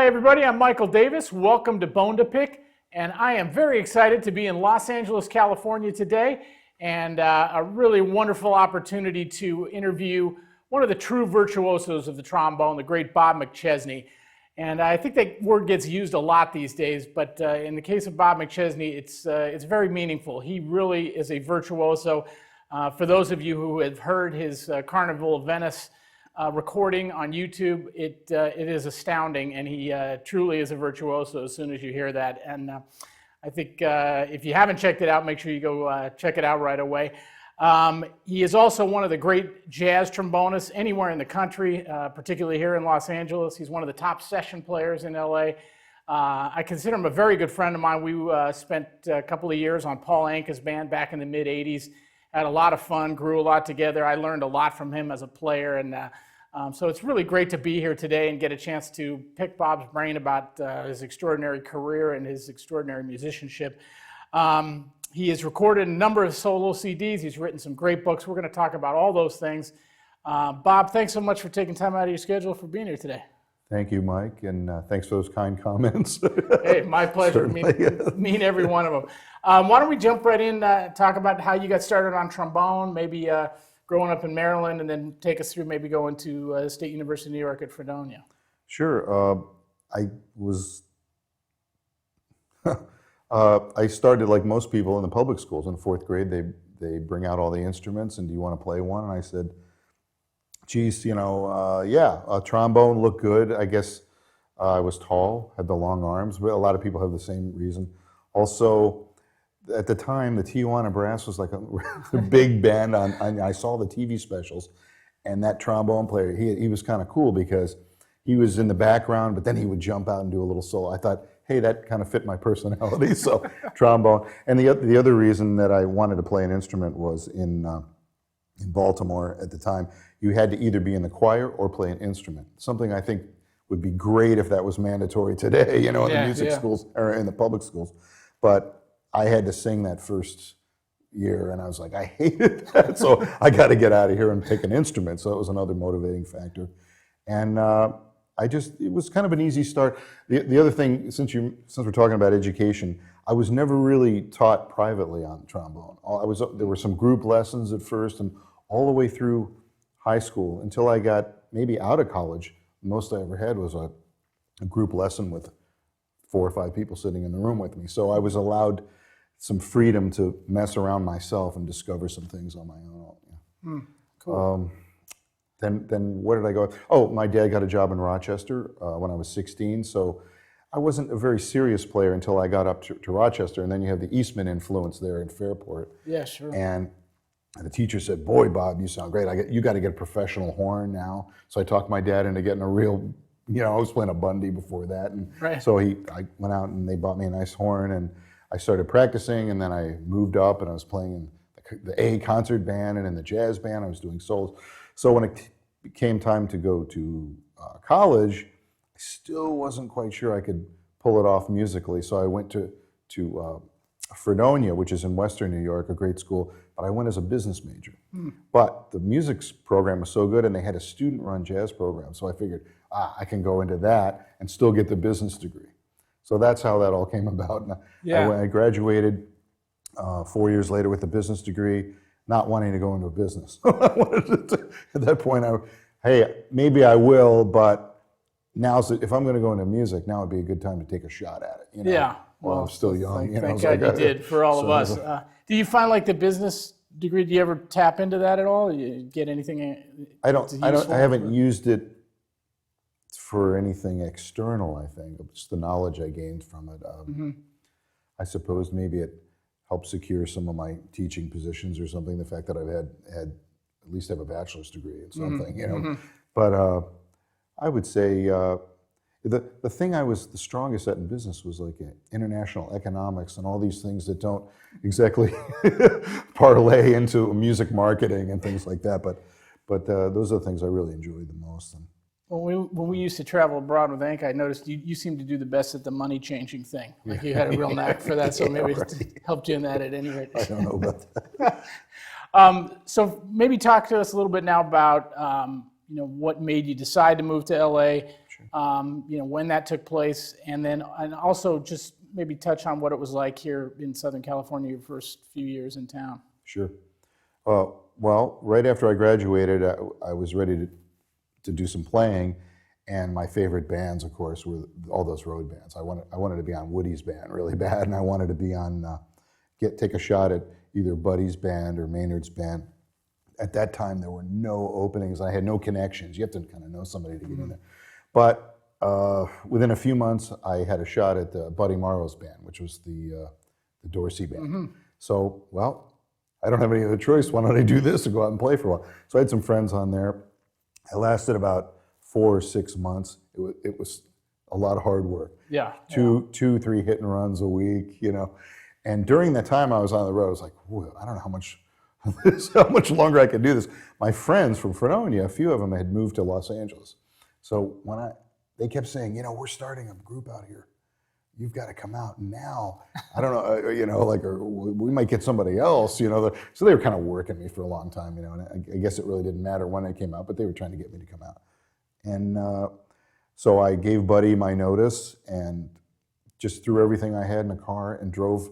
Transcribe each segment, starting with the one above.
Hi everybody, I'm Michael Davis. Welcome to Bone2Pick, and I am very excited to be in Los Angeles, California today, and a really wonderful opportunity to interview one of the true virtuosos of the trombone, the great Bob McChesney. And I think that word gets used a lot these days, but in the case of Bob McChesney, it's very meaningful. He really is a virtuoso. For those of you who have heard his Carnival of Venice recording on YouTube, it is astounding, and he truly is a virtuoso as soon as you hear that. And I think if you haven't checked it out, make sure you go check it out right away. He is also one of the great jazz trombonists anywhere in the country, particularly here in Los Angeles. He's one of the top session players in LA. I consider him a very good friend of mine. We spent a couple of years on Paul Anka's band back in the mid-'80s. Had a lot of fun, grew a lot together. I learned a lot from him as a player, and so it's really great to be here today and get a chance to pick Bob's brain about his extraordinary career and his extraordinary musicianship. He has recorded a number of solo CDs. He's written some great books. We're going to talk about all those things. Bob, thanks so much for taking time out of your schedule for being here today. Thank you, Mike, and thanks for those kind comments. Hey, my pleasure. Mean every one of them. Why don't we jump right in, talk about how you got started on trombone, maybe growing up in Maryland, and then take us through maybe going to State University of New York at Fredonia. Sure. I started like most people in the public schools in fourth grade. They bring out all the instruments, and do you want to play one? And I said, geez, yeah, a trombone looked good. I guess I was tall, had the long arms, but a lot of people have the same reason. Also, at the time, the Tijuana Brass was like a big band. I saw the TV specials, and that trombone player, he was kind of cool because he was in the background, but then he would jump out and do a little solo. I thought, hey, that kind of fit my personality, so trombone. And the other reason that I wanted to play an instrument was in Baltimore at the time, you had to either be in the choir or play an instrument. Something I think would be great if that was mandatory today, in the music schools or in the public schools. But I had to sing that first year, and I was like, I hated that, so I got to get out of here and pick an instrument. So it was another motivating factor. And it was kind of an easy start. The other thing, since we're talking about education, I was never really taught privately on trombone. There were some group lessons at first, and all the way through high school until I got maybe out of college. The most I ever had was a group lesson with 4 or 5 people sitting in the room with me. So I was allowed some freedom to mess around myself and discover some things on my own. Cool. Then where did I go? Oh, my dad got a job in Rochester when I was 16, so I wasn't a very serious player until I got up to Rochester, and then you have the Eastman influence there in Fairport. Yeah, sure. And the teacher said, boy, Bob, you sound great. You got to get a professional horn now. So I talked my dad into getting a real, I was playing a Bundy before that. And right. So I went out and they bought me a nice horn, and I started practicing, and then I moved up and I was playing in the A concert band and in the jazz band. I was doing solos. So when it came time to go to college, I still wasn't quite sure I could pull it off musically. So I went to Fredonia, which is in Western New York, a great school, but I went as a business major. But the music program was so good, and they had a student-run jazz program, so I figured, I can go into that and still get the business degree. So that's how that all came about. And I graduated 4 years later with a business degree, not wanting to go into a business. At that point, hey, maybe I will, but if I'm going to go into music, now would be a good time to take a shot at it. Yeah. Well, I'm still young. Thank God you did for all of us. Do you find like the business degree? Do you ever tap into that at all? You get anything? I haven't used it for anything external. I think it's the knowledge I gained from it. I suppose maybe it helped secure some of my teaching positions or something. The fact that I've had at least have a bachelor's degree in something, But I would say. The thing I was the strongest at in business was like international economics and all these things that don't exactly parlay into music marketing and things like that. But those are the things I really enjoyed the most. When we used to travel abroad with Anka, I noticed you seemed to do the best at the money changing thing. Like you had a real knack for that, so maybe it helped you in that at any rate. I don't know about that. So maybe talk to us a little bit now about what made you decide to move to LA. Sure. when that took place, and also just maybe touch on what it was like here in Southern California your first few years in town. Sure. Well, right after I graduated, I was ready to do some playing, and my favorite bands, of course, were all those road bands. I wanted to be on Woody's band really bad, and I wanted to be on take a shot at either Buddy's band or Maynard's band. At that time, there were no openings. I had no connections. You have to kind of know somebody to get in there. But within a few months, I had a shot at Buddy Morrow's band, which was the Dorsey band. So, well, I don't have any other choice. Why don't I do this and go out and play for a while? So I had some friends on there. I lasted about 4 or 6 months. It was a lot of hard work. Yeah. 3 hit and runs a week, And during that time I was on the road, I was like, whoa, I don't know how much longer I could do this. My friends from Fredonia, a few of them had moved to Los Angeles. So they kept saying, we're starting a group out here. You've got to come out now. I don't know, or we might get somebody else, So they were kind of working me for a long time, and I guess it really didn't matter when I came out, but they were trying to get me to come out. And so I gave Buddy my notice and just threw everything I had in the car and drove.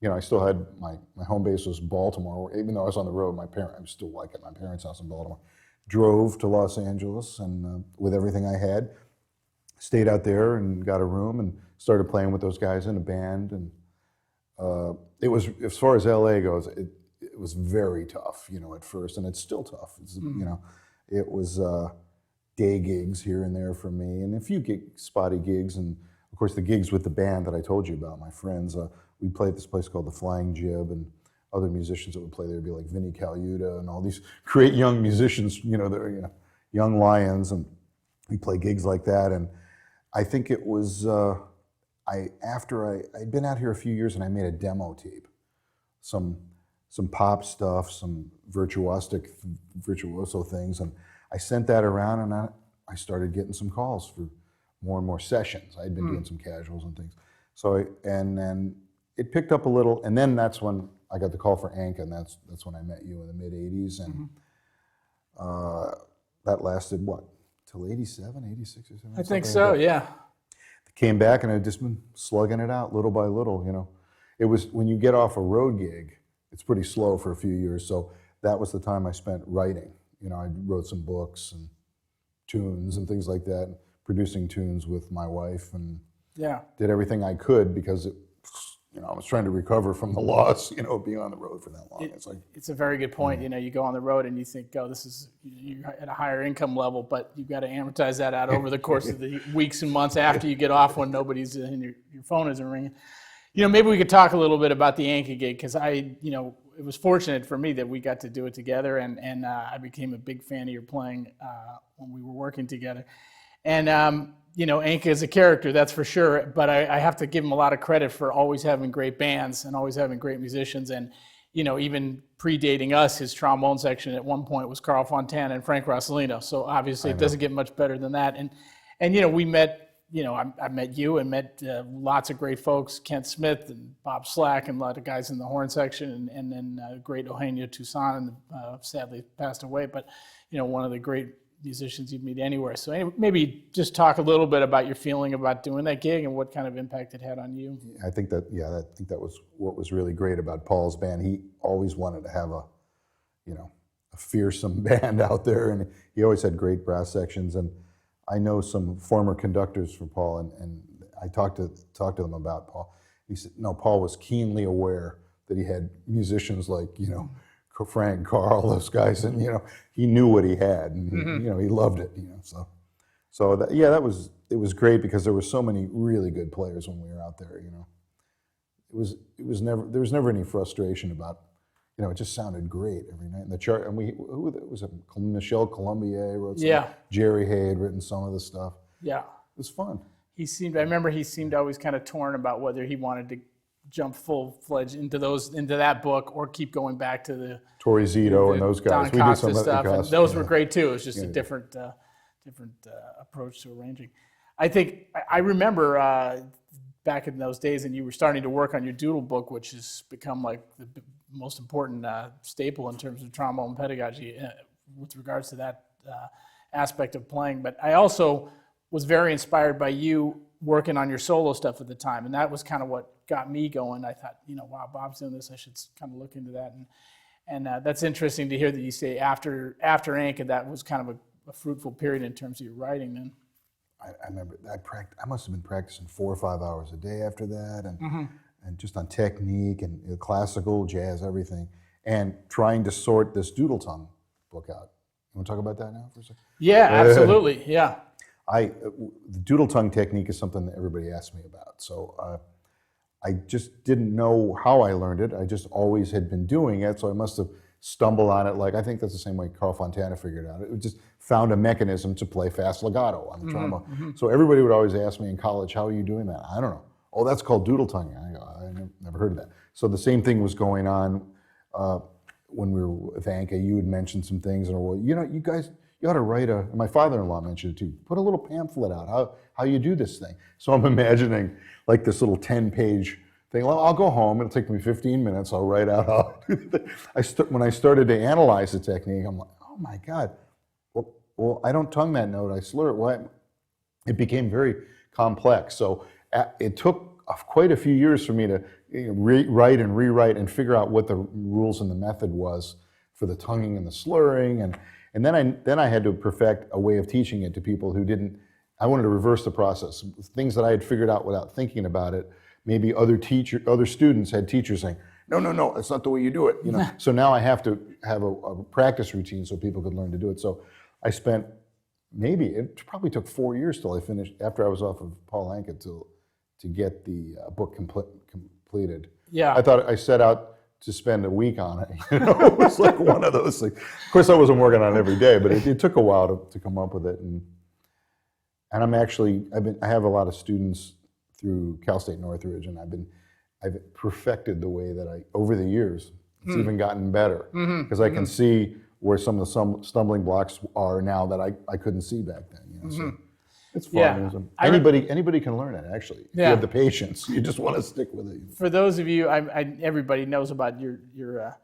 I still had my home base was Baltimore. Even though I was on the road, I'm still like at my parents' house in Baltimore. Drove to Los Angeles and with everything I had, stayed out there and got a room and started playing with those guys in a band. And it was, as far as LA goes, it was very tough, at first, and it's still tough. It's, it was day gigs here and there for me, and a few spotty gigs, and of course the gigs with the band that I told you about, my friends. We played at this place called the Flying Jib, and other musicians that would play there would be like Vinnie Colaiuta and all these great young musicians, they're young lions, and we play gigs like that. And I think it was after I'd been out here a few years, and I made a demo tape, some pop stuff, some virtuoso things, and I sent that around, and I started getting some calls for more and more sessions. I'd been doing some casuals and things. So and then it picked up a little, and then that's when I got the call for Anka, and that's when I met you in the mid-'80s, and that lasted, till 87, 86 or something? I think so, yeah. Came back, and I'd just been slugging it out little by little, It was, when you get off a road gig, it's pretty slow for a few years, so that was the time I spent writing. I wrote some books and tunes and things like that, producing tunes with my wife, and did everything I could because I was trying to recover from the loss, being on the road for that long. It's a very good point. You go on the road and you think, you're at a higher income level, but you've got to amortize that out over the course of the weeks and months after you get off when nobody's and your phone isn't ringing. Maybe we could talk a little bit about the Anka gig, because it was fortunate for me that we got to do it together, and I became a big fan of your playing when we were working together. And Anka is a character, that's for sure, but I have to give him a lot of credit for always having great bands and always having great musicians. And even predating us, his trombone section at one point was Carl Fontana and Frank Rossellino. So obviously it doesn't get much better than that. And we met. I met you and met lots of great folks, Kent Smith and Bob Slack, and a lot of guys in the horn section, and then great Eugenio Toussaint, and sadly passed away, but one of the great musicians you'd meet anywhere. So anyway, maybe just talk a little bit about your feeling about doing that gig and what kind of impact it had on you. I think that was what was really great about Paul's band. He always wanted to have a fearsome band out there, and he always had great brass sections. And I know some former conductors for Paul, and I talked to them about Paul. He said, no, Paul was keenly aware that he had musicians like, Frank, Carl, those guys, and, he knew what he had, and, he loved it, So it was great because there were so many really good players when we were out there, There was never any frustration about, it just sounded great every night. And the chart, and who was it? Michel Colombier wrote some. Jerry Hay had written some of the stuff. Yeah. It was fun. I remember he seemed always kind of torn about whether he wanted to jump full-fledged into that book or keep going back to the Torrey Zito and those guys. Don Costa stuff. And those were great too. It was just a different approach to arranging. I remember back in those days, and you were starting to work on your Doodle book, which has become like the most important staple in terms of trombone pedagogy with regards to that aspect of playing. But I also was very inspired by you working on your solo stuff at the time, and that was kind of what got me going. I thought, wow, Bob's doing this. I should kind of look into that, and that's interesting to hear that you say after Anka, that was kind of a fruitful period in terms of your writing. Then I remember I must have been practicing 4 or 5 hours a day after that, and just on technique and classical, jazz, everything, and trying to sort this Doodle Time book out. You want to talk about that now for a second? Yeah, absolutely. Yeah. The doodle tongue technique is something that everybody asks me about. So I just didn't know how I learned it. I just always had been doing it. So I must have stumbled on it. Like, I think that's the same way Carl Fontana figured it out. It just found a mechanism to play fast legato on the trombone. So everybody would always ask me in college, how are you doing that? I don't know. Oh, that's called doodle tongue. I go, I never heard of that. So the same thing was going on when we were with Anka. You had mentioned some things, and well, you guys, you ought to write my father-in-law mentioned it too, put a little pamphlet out, how you do this thing. So I'm imagining like this little 10-page thing. Well, I'll go home, it'll take me 15 minutes, I'll write out how to do that. When I started to analyze the technique, I'm like, oh my God, well, I don't tongue that note, I slur it. Well, it became very complex. So it took quite a few years for me to write and rewrite and figure out what the rules and the method was for the tonguing and the slurring, and then I had to perfect a way of teaching it to people who didn't. I wanted to reverse the process. Things that I had figured out without thinking about it. Maybe other students had teachers saying, no, that's not the way you do it. So now I have to have a practice routine so people could learn to do it. So I spent it probably took 4 years till I finished, after I was off of Paul Anka, to get the book completed. Yeah. I thought I set out to spend a week on it. It was like one of those things. Of course, I wasn't working on it every day, but it took a while to come up with it. And I have a lot of students through Cal State Northridge, and I've perfected the way that over the years, it's even gotten better, because I can see where some of the stumbling blocks are now that I couldn't see back then. So it's fun. Yeah. Anybody can learn it, actually. If you have the patience, you just want to stick with it. For those of you, everybody knows about your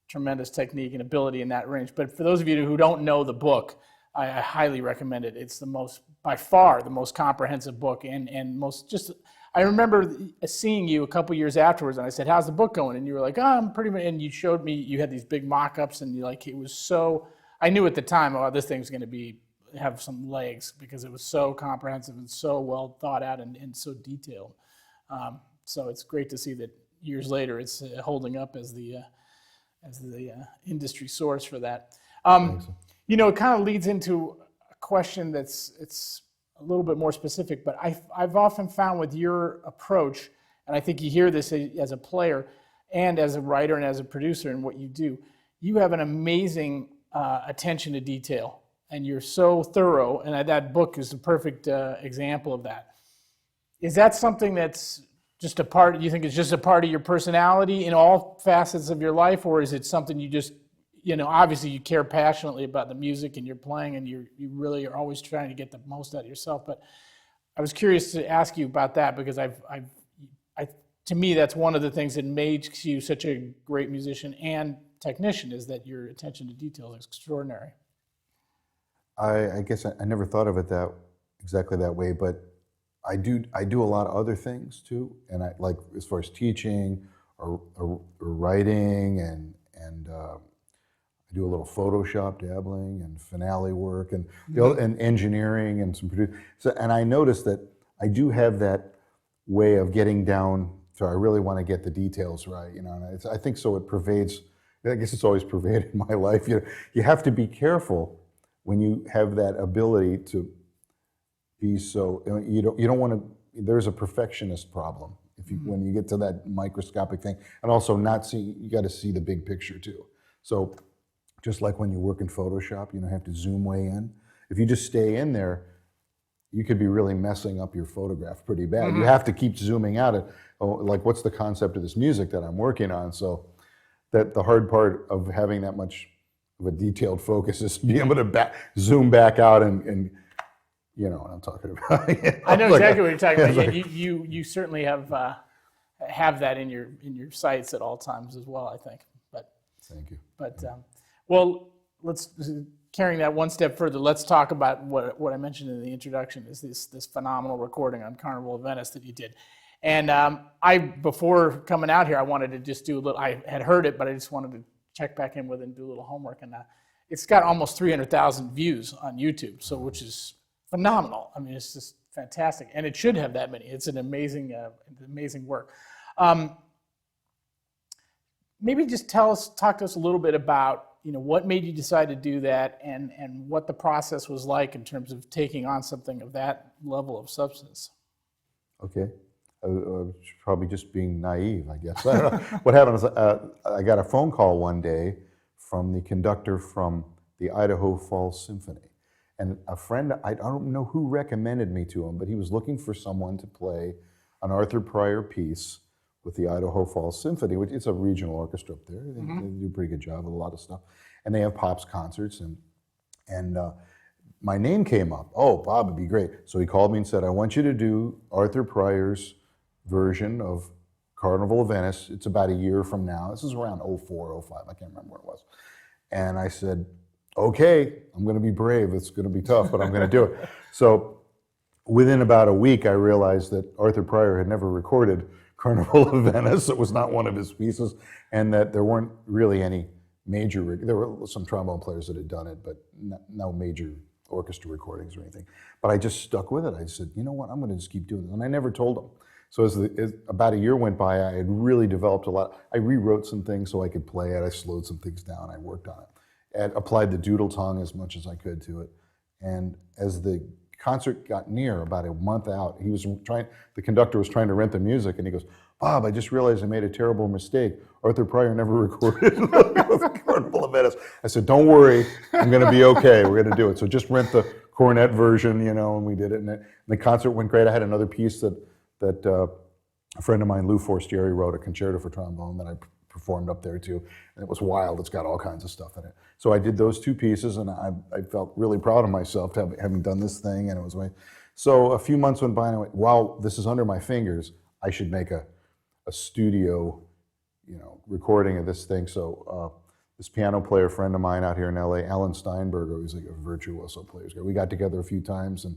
tremendous technique and ability in that range. But for those of you who don't know the book, I highly recommend it. It's by far the most comprehensive book, and most just. I remember seeing you a couple years afterwards, and I said, "How's the book going?" And you were like, "Oh, I'm pretty much." And you showed me you had these big mock-ups, and it was so. I knew at the time, oh, this thing's going to have some legs, because it was so comprehensive and so well thought out and so detailed. So it's great to see that years later it's holding up as the industry source for that. It kind of leads into a question it's a little bit more specific, but I've often found with your approach, and I think you hear this as a player and as a writer and as a producer in what you do, you have an amazing attention to detail. And you're so thorough, and that book is a perfect example of that. Is that something that's just a part, you think it's just a part of your personality in all facets of your life, or is it something you just, obviously you care passionately about the music and you're playing, and you really are always trying to get the most out of yourself? But I was curious to ask you about that, because to me, that's one of the things that makes you such a great musician and technician, is that your attention to detail is extraordinary. I guess I never thought of it exactly that way, but I do a lot of other things too, and I like, as far as teaching or writing, and I do a little Photoshop dabbling and finale work and and engineering and some producing. So, and I noticed that I do have that way of getting down. So I really want to get the details right, and I think so. It pervades. I guess it's always pervaded my life. You have to be careful when you have that ability to be so, you don't want to. There's a perfectionist problem when you get to that microscopic thing, and also you got to see the big picture too. So just like when you work in Photoshop, you have to zoom way in. If you just stay in there, you could be really messing up your photograph pretty bad. You have to keep zooming out at, like, what's the concept of this music that I'm working on? So that the hard part of having that much of a detailed focus is being able to zoom back out and you know what I'm talking about. I know exactly what you're talking about. You certainly have that in your sights at all times as well, I think. But thank you. But well, let's carrying that one step further, let's talk about what I mentioned in the introduction is this phenomenal recording on Carnival of Venice that you did. And before coming out here, I wanted to just do a little, I had heard it, but I just wanted to check back in with it and do a little homework. And it's got almost 300,000 views on YouTube, so which is phenomenal. I mean, it's just fantastic. And it should have that many. It's an amazing work. Maybe just talk to us a little bit about, what made you decide to do that and what the process was like in terms of taking on something of that level of substance. Okay. Probably just being naive, I guess. I don't know. What happened is I got a phone call one day from the conductor from the Idaho Falls Symphony. And a friend, I don't know who recommended me to him, but he was looking for someone to play an Arthur Pryor piece with the Idaho Falls Symphony, which it's a regional orchestra up there. They do a pretty good job with a lot of stuff. And they have pops concerts, and my name came up. Oh, Bob, it'd be great. So he called me and said, I want you to do Arthur Pryor's version of Carnival of Venice. It's about a year from now. This is around 04, 05. I can't remember what it was. And I said, okay, I'm going to be brave. It's going to be tough, but I'm going to do it. So within about a week, I realized that Arthur Pryor had never recorded Carnival of Venice. It was not one of his pieces, and that there weren't really any major, there were some trombone players that had done it, but no major orchestra recordings or anything. But I just stuck with it. I said, you know what, I'm going to just keep doing it. And I never told him. So as about a year went by, I had really developed a lot. I rewrote some things so I could play it. I slowed some things down. I worked on it. And applied the Doodle Tongue as much as I could to it. And as the concert got near, about a month out, the conductor was trying to rent the music, and he goes, Bob, I just realized I made a terrible mistake. Arthur Pryor never recorded Carnival of Venice. I said, don't worry, I'm going to be okay. We're going to do it. So just rent the cornet version, and we did it. And the concert went great. I had another piece that a friend of mine, Lou Forestieri, wrote, a concerto for trombone that I performed up there too. And it was wild. It's got all kinds of stuff in it. So I did those two pieces, and I felt really proud of myself having done this thing. And it was so a few months went by, and I went, wow, this is under my fingers. I should make a studio, recording of this thing. So this piano player friend of mine out here in LA, Alan Steinberger, who's like a virtuoso player. We got together a few times and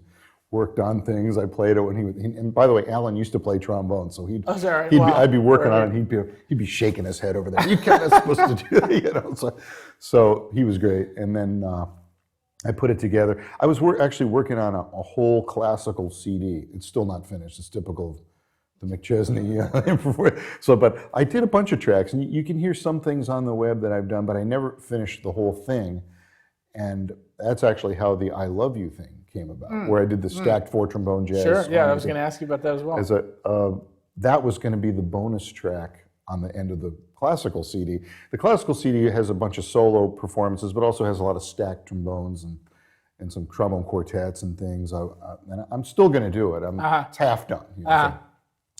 worked on things. I played it when and by the way, Alan used to play trombone, so I'd be working on it, and he'd be shaking his head over there. You kind of supposed to do that, So he was great. And then I put it together. I was actually working on a whole classical CD. It's still not finished. It's typical of the McChesney. But I did a bunch of tracks, and you can hear some things on the web that I've done, but I never finished the whole thing. And that's actually how the I Love You thing came about, where I did the stacked 4-trombone jazz. Sure, yeah, I was going to ask you about that as well. That was going to be the bonus track on the end of the classical CD. The classical CD has a bunch of solo performances, but also has a lot of stacked trombones and some trombone quartets and things. And I'm still going to do it. It's half done.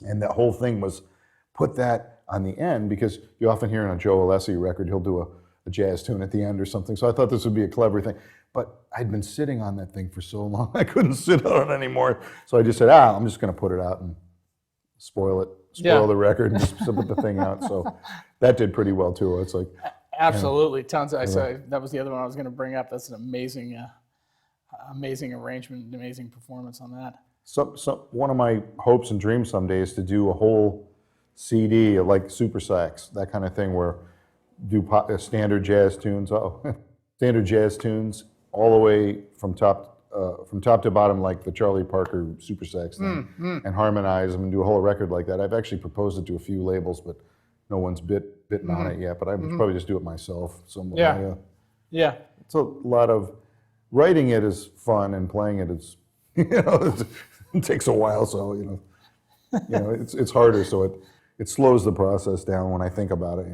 And the whole thing was put that on the end, because you often hear on a Joe Alessi record, he'll do a jazz tune at the end or something. So I thought this would be a clever thing. But I'd been sitting on that thing for so long, I couldn't sit on it anymore. So I just said, I'm just going to put it out and spoil the record and just put the thing out. So that did pretty well too. It's like absolutely tons. That was the other one I was going to bring up. That's an amazing arrangement, amazing performance on that. So one of my hopes and dreams someday is to do a whole CD like super sax, that kind of thing, where do standard jazz tunes, all the way from top to bottom, like the Charlie Parker super sax thing, and harmonize them and do a whole record like that. I've actually proposed it to a few labels, but no one's bitten on it yet. But I would probably just do it myself. Yeah. It's a lot of writing. It is fun, and playing it is, it takes a while. So it's harder. So it slows the process down when I think about it.